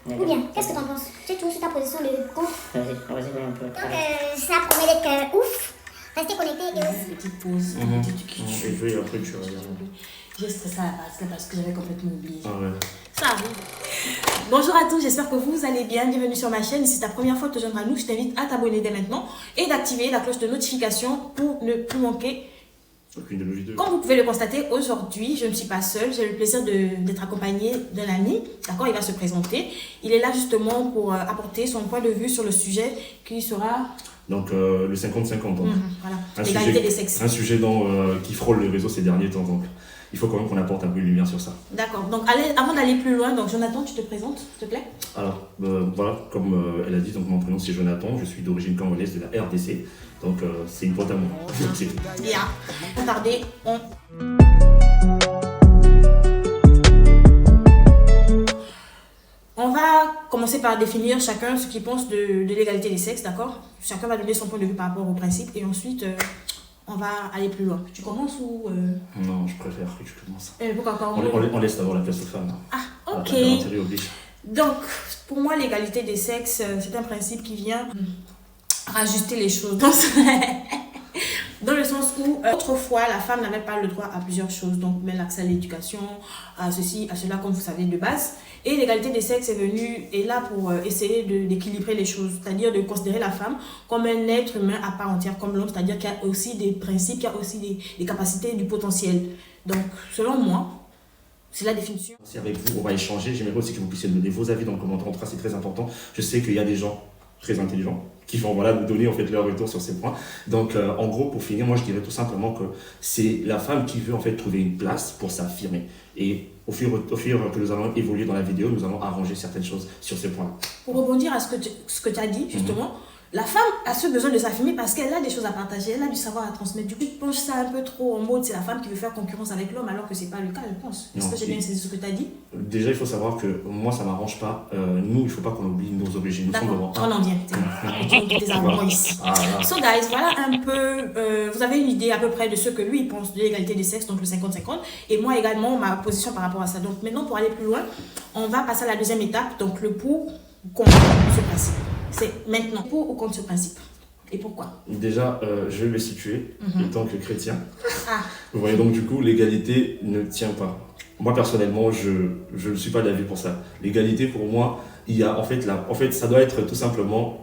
Ou bien, qu'est-ce que t'en penses? Tu es toujours sur ta position de contre? Vas-y, un peu. Donc, ça promet d'être ouf. Restez connectés et aussi. Petite pause, Et puis après, tu regardes. J'ai stressé à la base parce que j'avais complètement oublié. Ah ouais. Ça arrive. Bonjour à tous, j'espère que vous allez bien. Bienvenue sur ma chaîne. Si c'est ta première fois de te joindre à nous, je t'invite à t'abonner dès maintenant et d'activer la cloche de notification pour ne plus manquer. Aucune de nos vidéos. Comme vous pouvez le constater, aujourd'hui, je ne suis pas seule. J'ai le plaisir d'être accompagnée d'un ami. D'accord, il va se présenter. Il est là justement pour apporter son point de vue sur le sujet qui sera... Donc le 50-50. Voilà, l'égalité des sexes. Un sujet qui frôle les réseaux ces derniers temps. Donc il faut quand même qu'on apporte un peu de lumière sur ça. D'accord. Donc avant d'aller plus loin, donc Jonathan, tu te présentes, s'il te plaît? Alors voilà, comme elle a dit, donc mon prénom c'est Jonathan. Je suis d'origine congolaise de la RDC. Donc c'est une pointe à moi. Bien. Sans tarder, on va commencer par définir chacun ce qu'il pense de l'égalité des sexes, d'accord? Chacun va donner son point de vue par rapport au principe et ensuite on va aller plus loin. Tu commences ou Non, je préfère que tu commences. Pourquoi pas on laisse d'abord la place aux femmes. Ah, ok. La Donc, pour moi, l'égalité des sexes, c'est un principe qui vient rajuster les choses. Dans le sens où, autrefois, la femme n'avait pas le droit à plusieurs choses. Donc, même l'accès à l'éducation, à ceci, à cela, comme vous savez, de base. Et l'égalité des sexes est là pour essayer d'équilibrer les choses. C'est-à-dire de considérer la femme comme un être humain à part entière, comme l'homme. C'est-à-dire qu'il y a aussi des principes, qu'il y a aussi des capacités, du potentiel. Donc, selon moi, c'est la définition. Si avec vous, on va échanger. J'aimerais aussi que vous puissiez donner vos avis dans le commentaire. En tout cas, c'est très important. Je sais qu'il y a des gens très intelligents qui vont nous donner en fait leur retour sur ces points. Donc en gros, pour finir, moi je dirais tout simplement que c'est la femme qui veut en fait trouver une place pour s'affirmer. Et au fur que nous allons évoluer dans la vidéo, nous allons arranger certaines choses sur ce point. Pour rebondir à ce que tu as dit, justement, la femme a ce besoin de s'affirmer parce qu'elle a des choses à partager, elle a du savoir à transmettre. Du coup, je pense ça un peu trop en mode c'est la femme qui veut faire concurrence avec l'homme alors que c'est pas le cas, je pense. Est-ce que j'ai bien saisi ce que tu as dit? Déjà, il faut savoir que moi, ça m'arrange pas. Nous, il ne faut pas qu'on oublie nos origines. D'accord, on en vient. Des arguments ici. So guys, voilà un peu, vous avez une idée à peu près de ce que lui il pense de l'égalité des sexes, donc le 50-50. Et moi également, ma position par rapport à ça. Donc maintenant, pour aller plus loin, on va passer à la deuxième étape, donc le pour ou contre ce principe. C'est maintenant pour ou contre ce principe. Et pourquoi? Déjà, je vais me situer étant que chrétien. Vous voyez, donc du coup, l'égalité ne tient pas. Moi, personnellement, je ne suis pas d'avis pour ça. L'égalité, pour moi, il y a en fait, ça doit être tout simplement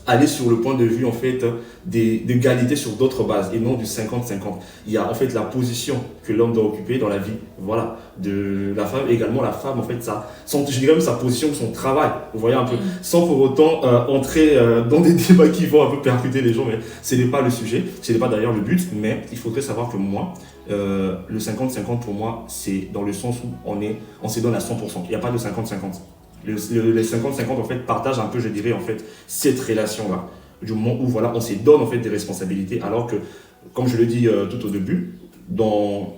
aller sur le point de vue en fait d'égalité sur d'autres bases et non du 50-50. Il y a en fait la position que l'homme doit occuper dans la vie, voilà, de la femme. Également la femme en fait je dirais même sa position, son travail, vous voyez un peu, sans pour autant entrer dans des débats qui vont un peu percuter les gens, mais ce n'est pas le sujet, ce n'est pas d'ailleurs le but, mais il faudrait savoir que moi, le 50-50 pour moi, c'est dans le sens où on se donne à 100%, il n'y a pas de 50-50. Les 50-50 en fait partagent un peu, je dirais en fait, cette relation-là. Du moment où voilà, on se donne en fait des responsabilités, alors que, comme je le dis tout au début, dans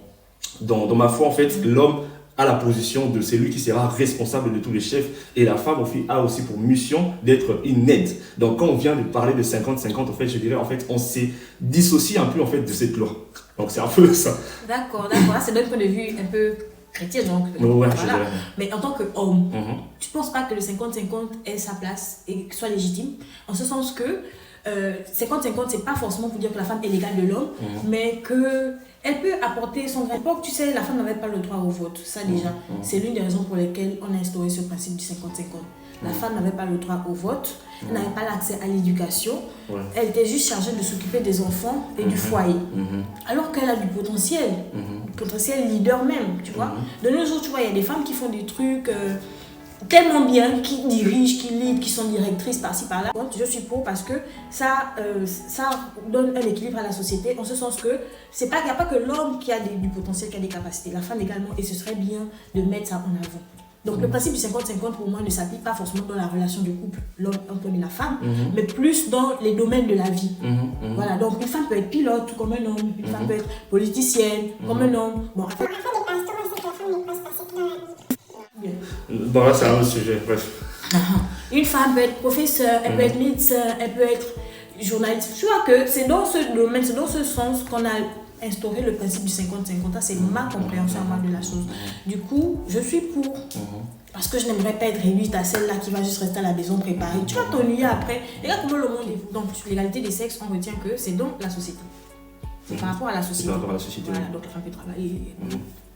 ma foi en fait, l'homme a la position de celui qui sera responsable de tous les chefs et la femme a aussi pour mission d'être une aide. Donc quand on vient de parler de 50-50, en fait, je dirais en fait, on s'est dissocié un peu en fait de cette loi. Donc c'est un peu ça. D'accord, c'est d'un point de vue un peu chrétien, donc ouais, voilà. Mais en tant qu'homme, tu ne penses pas que le 50-50 ait sa place et soit légitime, en ce sens que 50-50, c'est pas forcément pour dire que la femme est l'égale de l'homme, mais qu'elle peut apporter son grain. À l'époque, tu sais, la femme n'avait pas le droit au vote, ça déjà. C'est l'une des raisons pour lesquelles on a instauré ce principe du 50-50. La femme n'avait pas le droit au vote, elle n'avait pas l'accès à l'éducation, elle était juste chargée de s'occuper des enfants et du foyer. Alors qu'elle a du potentiel leader même, tu vois. De nos jours, tu vois, il y a des femmes qui font des trucs tellement bien, qui dirigent, qui lead, qui sont directrices par-ci par-là. Je suis pour parce que ça donne un équilibre à la société, en ce sens que il n'y a pas que l'homme qui a du potentiel, qui a des capacités, la femme également, et ce serait bien de mettre ça en avant. Donc le principe du 50-50 pour moi ne s'applique pas forcément dans la relation de couple, l'homme et la femme, mais plus dans les domaines de la vie. Voilà, donc une femme peut être pilote comme un homme, une femme peut être politicienne comme un homme. Bon, après, bon là c'est un autre sujet, bref. Une femme peut être professeure, elle peut être médecin, elle peut être journaliste. Tu vois que c'est dans ce domaine, c'est dans ce sens qu'on a instaurer le principe du 50-50, c'est ma compréhension à moi de la chose. Du coup, je suis pour. parce que je n'aimerais pas être réduite à celle-là qui va juste rester à la maison préparée. Tu vas t'ennuyer après. Regarde comment le monde est. Donc, l'égalité des sexes, on retient que c'est dans la société. C'est par rapport à la société. C'est par rapport à la société. Voilà, donc la femme peut travailler.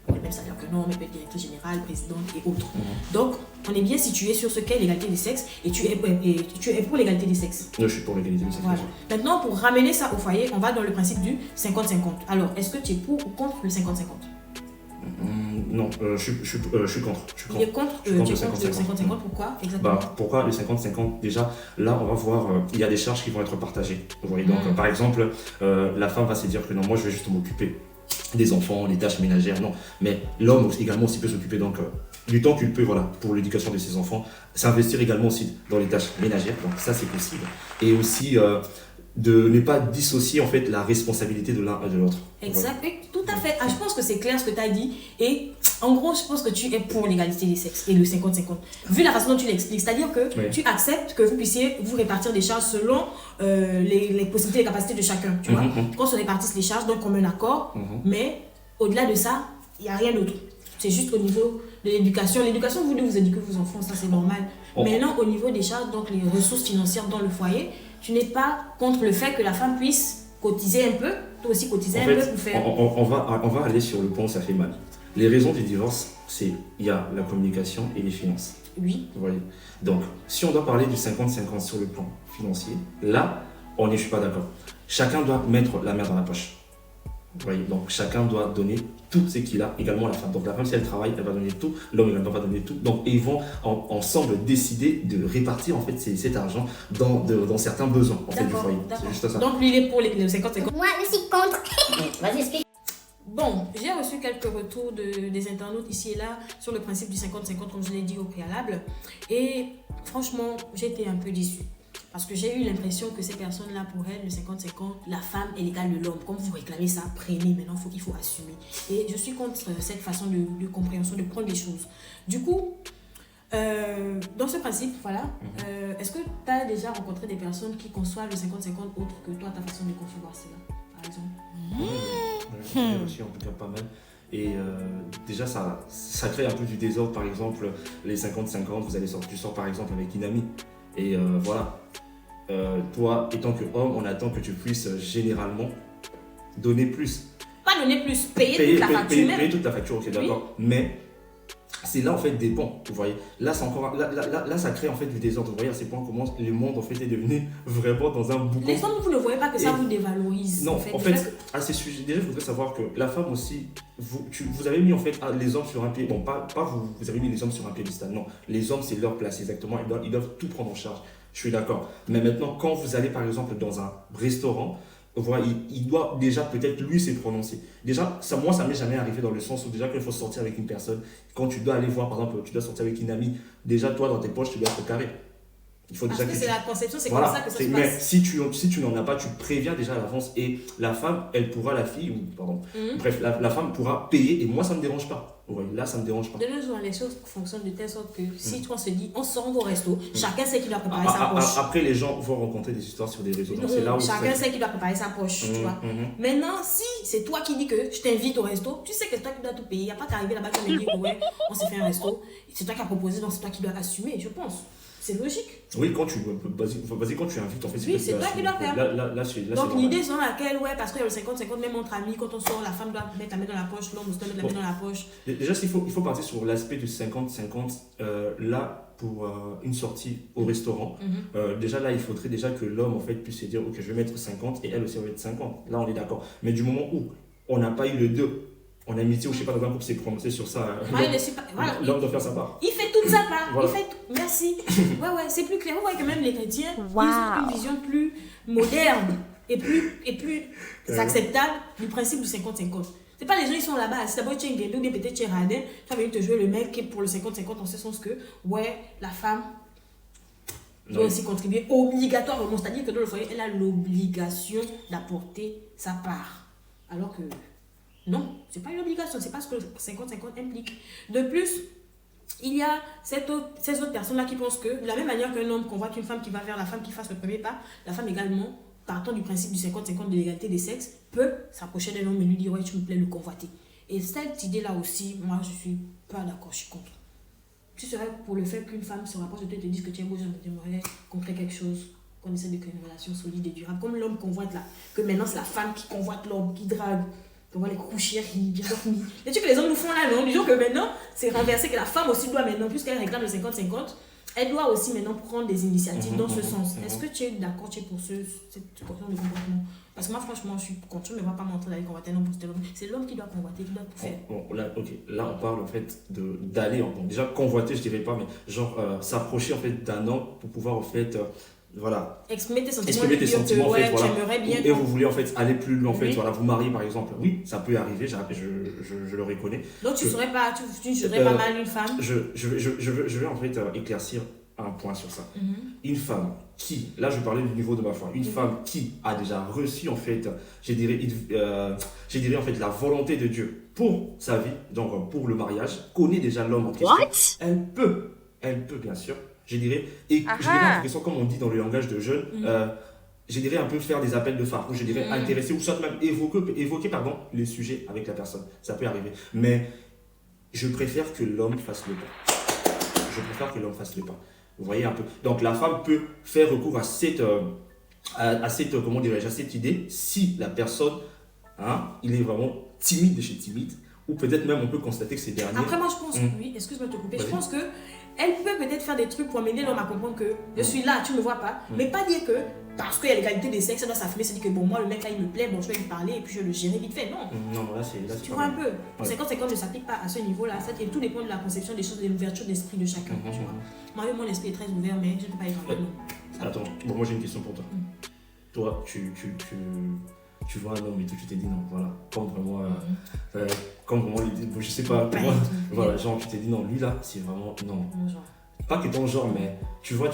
Le même salaire que non, mais peut être directrice générale, présidente et autres. Donc, on est bien situé sur ce qu'est l'égalité des sexes et tu es pour l'égalité des sexes. Je suis pour l'égalité des sexes. Voilà. Maintenant, pour ramener ça au foyer, on va dans le principe du 50-50. Alors, est-ce que tu es pour ou contre le 50-50? Non, je suis contre. Il est contre le 50-50, pourquoi exactement? Pourquoi le 50-50? Déjà, là, on va voir, il y a des charges qui vont être partagées. Vous voyez, donc, par exemple, la femme va se dire que non, moi, je vais juste m'occuper des enfants, des tâches ménagères, non. Mais l'homme également aussi peut s'occuper donc du temps qu'il peut, voilà, pour l'éducation de ses enfants, s'investir également aussi dans les tâches ménagères, donc ça c'est possible. Et aussi de ne pas dissocier en fait la responsabilité de l'un et de l'autre. Exact, oui, tout à fait. Je pense que c'est clair ce que tu as dit. Et en gros, je pense que tu es pour l'égalité des sexes et le 50-50. Vu la façon dont tu l'expliques, c'est-à-dire que tu acceptes que vous puissiez vous répartir des charges selon les possibilités et les capacités de chacun. Tu vois, qu'on se répartisse les charges, donc on met un accord. Mais au-delà de ça, il n'y a rien d'autre. C'est juste au niveau de l'éducation. L'éducation, vous devez vous éduquer vos enfants, ça c'est normal. Maintenant, au niveau des charges, donc les ressources financières dans le foyer, tu n'es pas contre le fait que la femme puisse cotiser un peu, toi aussi cotiser un peu pour faire... On va aller sur le point où ça fait mal. Les raisons du divorce, c'est il y a la communication et les finances. Oui. Vous voyez. Donc, si on doit parler du 50-50 sur le plan financier, là, je suis pas d'accord. Chacun doit mettre la main dans la poche. Vous voyez, donc chacun doit donner tout ce qu'il a, également la femme. Donc la femme, si elle travaille, elle va donner tout, l'homme également va donner tout. Donc ils vont ensemble décider de répartir en fait cet argent dans certains besoins en fait, du foyer. C'est juste ça. Donc lui, il est pour le 50-50. Moi, je suis contre. Vas-y, explique. Bon, j'ai reçu quelques retours des internautes ici et là sur le principe du 50-50, comme je l'ai dit au préalable. Et franchement, j'ai été un peu déçue. Parce que j'ai eu l'impression que ces personnes-là, pour elles, le 50-50, la femme est l'égale de l'homme. Comme vous réclamez ça, prenez, maintenant il faut assumer. Et je suis contre cette façon de compréhension, de prendre les choses. Du coup, dans ce principe, voilà, est-ce que tu as déjà rencontré des personnes qui conçoivent le 50-50 autre que toi, ta façon de concevoir cela, par exemple? J'ai reçu en tout cas pas mal. Et déjà, ça crée un peu du désordre. Par exemple, les 50-50, tu sors par exemple avec une amie. Et voilà. Toi, étant qu'homme, on attend que tu puisses généralement donner plus. Pas donner plus, payer toute la facture. Payer toute la facture, ok, d'accord. Mais c'est là en fait des ponts, vous voyez. Là, ça crée en fait du désordre. Vous voyez à ces points comment le monde en fait est devenu vraiment dans un boucan. Les hommes, vous ne voyez pas que ça vous dévalorise. Non, en fait, à ces sujets, déjà, je voudrais savoir que la femme aussi, vous avez mis en fait les hommes sur un pied. Bon, pas vous avez mis les hommes sur un piédestal. Non, les hommes, c'est leur place, exactement. Ils doivent tout prendre en charge. Je suis d'accord. Mais maintenant, quand vous allez par exemple dans un restaurant, voilà, il doit déjà peut-être lui se prononcer. Déjà, moi, ça m'est jamais arrivé dans le sens où déjà qu'il faut sortir avec une personne. Quand tu dois aller voir, par exemple, tu dois sortir avec une amie, déjà toi dans tes poches, tu dois être carré. Il faut déjà parce que c'est la conception, c'est voilà, comme ça que ça se mais passe. si tu n'en as pas, tu préviens déjà à l'avance et la femme, elle pourra, bref, la femme pourra payer et moi ça ne me dérange pas. Ouais, là ça me dérange pas. De nos jours, les choses fonctionnent de telle sorte que si on se dit, on sort au resto, chacun sait qu'il doit préparer sa poche. Après, les gens vont rencontrer des histoires sur des réseaux. C'est là où chacun sait qu'il doit préparer sa poche, tu vois. Maintenant, si c'est toi qui dis que je t'invite au resto, tu sais que c'est toi qui dois tout payer. Il n'y a pas qu'à arriver là-bas, tu vas me dire que ouais, on s'est fait un resto, c'est toi qui as proposé, donc c'est toi qui dois assumer, je pense. C'est logique. Oui, quand tu invites, en fait, oui, c'est toi qui dois faire. Donc, l'idée selon laquelle, ouais, parce qu'il y a le 50-50, même entre amis, quand on sort, la femme doit mettre la main dans la poche, l'homme doit mettre la main dans la poche. Déjà, il faut partir sur l'aspect du 50-50. Là, pour une sortie au restaurant, déjà là, il faudrait déjà que l'homme, en fait, puisse se dire, ok, je vais mettre 50 et elle aussi va mettre 50. Là, on est d'accord. Mais du moment où on n'a pas eu le 2, en amitié ou je sais pas, dans un couple s'est prononcé sur ça. L'homme doit faire sa part. Il fait toute sa part. Voilà. Merci. Ouais, c'est plus clair. Vous voyez que même les chrétiens, ils ont une vision plus moderne et plus acceptable du principe du 50-50. C'est pas les gens, ils sont là-bas. Si d'abord tu es un guédou, ou bien peut-être tu es radin, tu vas venir te jouer le mec qui est pour le 50-50 en ce sens que, ouais, la femme doit aussi contribuer obligatoirement. C'est-à-dire que dans le foyer, elle a l'obligation d'apporter sa part. Alors que non, c'est pas une obligation, c'est pas ce que le 50-50 implique. De plus, il y a ces autres personnes-là qui pensent que, de la même manière qu'un homme convoite une femme qui va vers la femme qui fasse le premier pas, la femme également, partant du principe du 50-50 de l'égalité des sexes, peut s'approcher d'un homme et lui dire « ouais, tu me plais, le convoiter ». Et cette idée-là aussi, moi, je suis pas d'accord, je suis contre. tu serais pour le fait qu'une femme se rapproche de toi et te dise que tu es beau, j'aimerais qu'on crée quelque chose, qu'on essaie de créer une relation solide et durable, comme l'homme convoite là, que maintenant c'est la femme qui convoite l'homme, qui drague. On voit les coups chéris, bien dormi. Les trucs que les hommes nous font là, non? Disons que maintenant, c'est renversé, que la femme aussi doit maintenant, puisqu'elle réclame le 50-50, elle doit aussi maintenant prendre des initiatives dans ce sens. Est-ce que tu es d'accord, tu es pour cette question de comportement? Parce que moi, franchement, je suis contre, je ne me vois pas m'entrer d'aller convoiter un homme pour l'homme. C'est l'homme qui doit convoiter, qui doit tout faire. Bon, là, là, on parle en fait d'aller, bon, déjà convoiter, je dirais pas, mais genre s'approcher en fait d'un homme pour pouvoir en fait. Voilà. Exprimer tes sentiments, Exprimer tes sentiments, en fait, voilà. Tu aimerais bien. Et vous voulez en fait aller plus loin, en fait, Oui. voilà, vous marier par exemple. Oui, ça peut arriver, je le reconnais. Donc tu ne serais pas mal une femme. Je vais en fait éclaircir un point sur ça. Une femme qui, là je parlais du niveau de ma foi, une femme qui a déjà reçu en fait, je dirais en fait la volonté de Dieu pour sa vie, donc pour le mariage, connaît déjà l'homme en question. Elle peut bien sûr. Je dirais, et je dirais en question, comme on dit dans le langage de jeunes, je dirais un peu faire des appels de phare, ou je dirais intéresser, ou soit même évoquer les sujets avec la personne. Ça peut arriver. Mais je préfère que l'homme fasse le pas. Vous voyez un peu. Donc la femme peut faire recours à cette comment dirais-je, à cette idée si la personne, il est vraiment timide de chez timide, ou peut-être même on peut constater que c'est dernier. Après moi je pense, oui, excuse-moi de te couper, je pense que elle peut peut-être faire des trucs pour amener l'homme à comprendre que je suis là, tu me vois pas, mais pas dire que parce qu'il y a l'égalité des sexes, elle doit s'affirmer, se dire que bon, moi le mec là il me plaît, bon je vais lui parler et puis je le gérer vite fait. Non. Non, là c'est. Tu vois un peu. 50-50 ne s'applique pas à ce niveau-là. Ça, tout dépend de la conception des choses, de l'ouverture d'esprit de chacun. Tu vois. Moi, mon esprit est très ouvert, mais je ne peux pas y rentrer. Attends, bon, moi j'ai une question pour toi. Toi, tu vois un homme et tout, tu t'es dit non, voilà, comme vraiment, je sais pas, voilà, genre tu t'es dit non, lui là, c'est vraiment, non. Pas que ton genre, mais tu vois,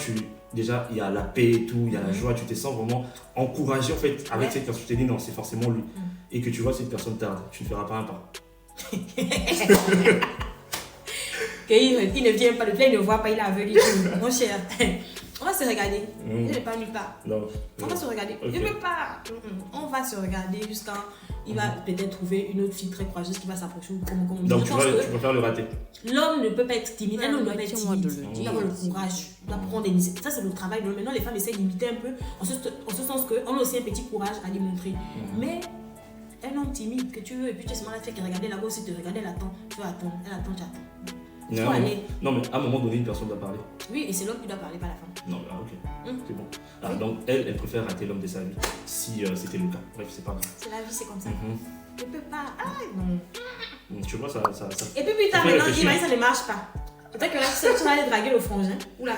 déjà, il y a la paix et tout, il y a la joie, tu te sens vraiment encouragé en fait avec cette personne, tu t'es dit non, c'est forcément lui. Et que tu vois cette personne tarde, tu ne feras pas un pas. Il ne vient pas de plein, il ne voit pas, il est aveugle. Mon cher, on va se regarder. Il n'est pas nulle part. Non. On va se regarder. Okay. Il ne peut pas. On va se regarder jusqu'à. Il va peut-être trouver une autre fille très courageuse qui va s'approcher. Donc tu préfères le rater. L'homme ne peut pas être timide. Un homme doit pas être timide. Il doit avoir le courage. Il doit prendre des initiatives. Ça, c'est le travail de l'homme. Maintenant, les femmes essaient d'imiter un peu. En ce sens qu'on a aussi un petit courage à démontrer. Mais un homme timide que tu veux, et puis tu es seulement la fille qui regardait là-bas aussi, te regarder, elle attend. Tu vas attendre. Elle attend, tu attends. Non, mais à un moment donné, une personne doit parler. Oui, et c'est l'homme qui doit parler, pas la femme. Non, ok. C'est bon. Alors, donc, elle préfère rater l'homme de sa vie, si c'était le cas. Bref, c'est pas grave. C'est la vie, c'est comme ça. Elle peut pas. Ah, non. Tu vois, ça. Et puis plus tard, maintenant, il ça ne marche pas. Peut-être que là, tu vas aller draguer le frangin. Oula,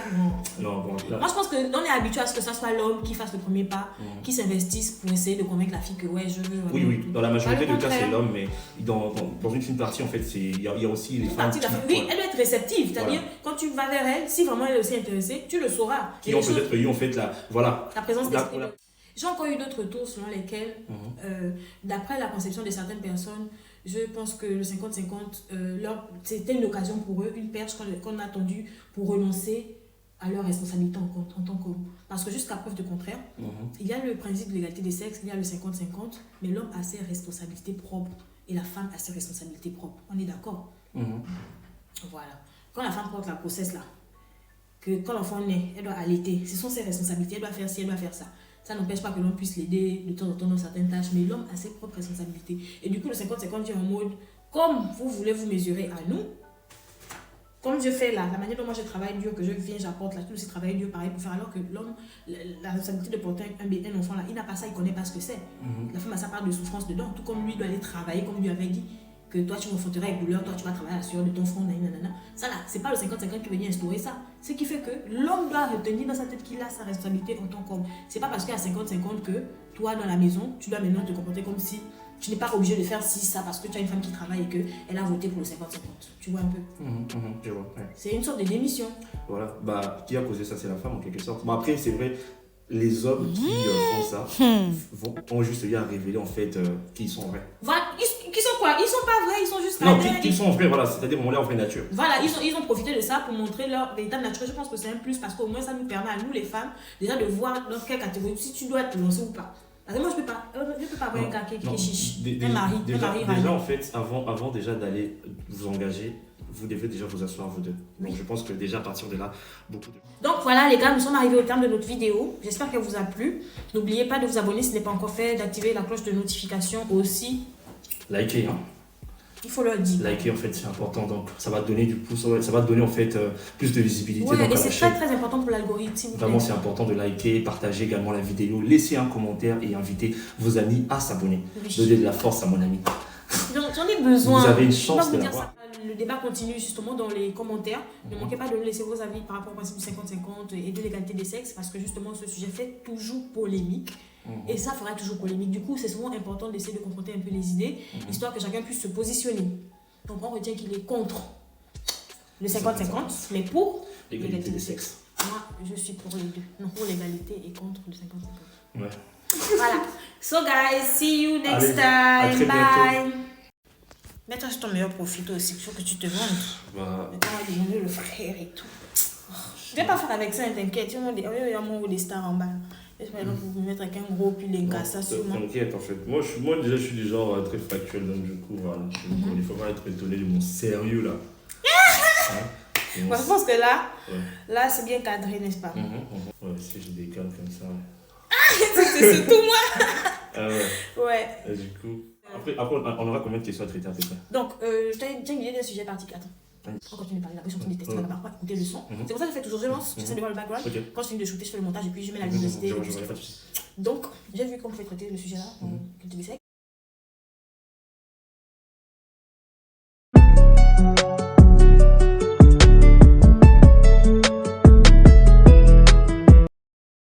non, bon, là. Moi, je pense qu'on est habitué à ce que ça soit l'homme qui fasse le premier pas, qui s'investisse pour essayer de convaincre la fille que ouais, je veux. Oui. Dans la majorité des cas, c'est l'homme, mais dans une fine partie, en fait, il y a aussi les femmes. Oui, elle doit être réceptive. C'est-à-dire, quand tu vas vers elle, si vraiment elle est aussi intéressée, tu le sauras. Qui ont peut-être eu, en fait, la présence d'esprit. J'ai encore eu d'autres tours selon lesquels, d'après la conception de certaines personnes, je pense que le 50-50, c'était une occasion pour eux, une perche qu'on a tendue pour renoncer à leur responsabilité en tant qu'homme. Parce que jusqu'à preuve de contraire, il y a le principe de l'égalité des sexes, il y a le 50-50, mais l'homme a ses responsabilités propres et la femme a ses responsabilités propres. On est d'accord? Voilà. Quand la femme porte la grossesse là, que quand l'enfant naît, elle doit allaiter, ce sont ses responsabilités, elle doit faire ci, elle doit faire ça. Ça n'empêche pas que l'homme puisse l'aider de temps en temps dans certaines tâches, mais l'homme a ses propres responsabilités. Et du coup, le 50-50 vient en mode, comme vous voulez vous mesurer à nous, comme je fais là, la manière dont moi je travaille dur, que je viens, j'apporte là, tout aussi travailler dur, pareil, pour faire, alors que l'homme, la responsabilité de porter un enfant là, il n'a pas ça, il ne connaît pas ce que c'est. La femme a sa part de souffrance dedans, tout comme lui doit aller travailler, comme lui avait dit, que toi tu m'enfanteras avec douleur, toi tu vas travailler à la sueur de ton front, nanana. Ça là, c'est pas le 50-50 qui veut venir instaurer ça. Ce qui fait que l'homme doit retenir dans sa tête qu'il a sa responsabilité en tant qu'homme. C'est pas parce qu'il y a 50-50 que toi dans la maison, tu dois maintenant te comporter comme si tu n'es pas obligé de faire ci, ça, parce que tu as une femme qui travaille et qu'elle a voté pour le 50-50. Tu vois un peu. Je vois, ouais. C'est une sorte de démission. Voilà, qui a causé ça, c'est la femme en quelque sorte. Bon, après, c'est vrai, les hommes qui font ça ont juste eu à révéler en fait qu'ils sont vrais. Voilà, qui sont quoi? Ils sont pas vrais, ils sont juste non, qu'ils sont vrais, voilà, c'est-à-dire on leur vraie nature. Voilà, ils ont profité de ça pour montrer leur véritable nature. Je pense que c'est un plus parce qu'au moins ça nous permet à nous les femmes déjà de voir dans quelle catégorie, si tu dois te lancer ou pas. Parce que moi je peux pas avoir un gars qui est chiche. Un mari déjà en fait, avant déjà d'aller vous engager, vous devez déjà vous asseoir vous deux. Donc je pense que déjà à partir de là, beaucoup de... Donc voilà les gars, nous sommes arrivés au terme de notre vidéo. J'espère qu'elle vous a plu. N'oubliez pas de vous abonner si ce n'est pas encore fait, d'activer la cloche de notification aussi. Likez, hein. Il faut leur dire. Liker en fait c'est important, donc ça va donner du pouce, ça va donner en fait plus de visibilité. Ouais, donc, et c'est très important pour l'algorithme. Vraiment c'est important de liker, partager également la vidéo, laisser un commentaire et inviter vos amis à s'abonner. Oui. Donnez de la force à mon ami. J'en ai besoin. Vous avez une chance de de dire l'avoir. ça. Le débat continue justement dans les commentaires. Ne manquez pas de nous laisser vos avis par rapport au principe du 50-50 et de l'égalité des sexes parce que justement ce sujet fait toujours polémique. Et ça fera toujours polémique. Du coup, c'est souvent important d'essayer de confronter un peu les idées, histoire que chacun puisse se positionner. Donc on retient qu'il est contre le 50-50, mais pour l'égalité des sexes. Moi, je suis pour les deux. Non, pour l'égalité et contre le 50-50. Ouais. Voilà. So guys, see you next Allez, à time. très Bye. bientôt. Mets-toi sur ton meilleur profit aussi. Il faut que tu te vendes. Bah, Mais on va devenir le frère et tout. Je vais pas faire avec ça, t'inquiète. Il y a mon des stars en bas. J'espère que vous mettre avec un gros pull et un ça sur moi. t'inquiète en fait. Moi déjà je suis du genre très factuel, donc du coup voilà. Il ne faut pas être étonné de mon sérieux là. Hein? Moi, je pense que là, Ouais. là c'est bien cadré, n'est-ce pas? Ouais, si j'ai des cadres comme ça. C'est tout moi. Ah ouais. Ouais. Et du coup. Après, on aura combien de questions à traiter à peu près? Donc, j'ai une idée d'un sujet particulier. Attends. On continue de parler là, je suis en train de tester là-bas, on va écouter le son. C'est pour ça que je fais toujours, je lance, j'essaie de voir le background. Ok. Quand je finis de shooter, je fais le montage et puis je mets la luminosité. Je vois, pas de soucis. Donc, j'ai vu qu'on pouvait traiter le sujet là, en culture du sexe.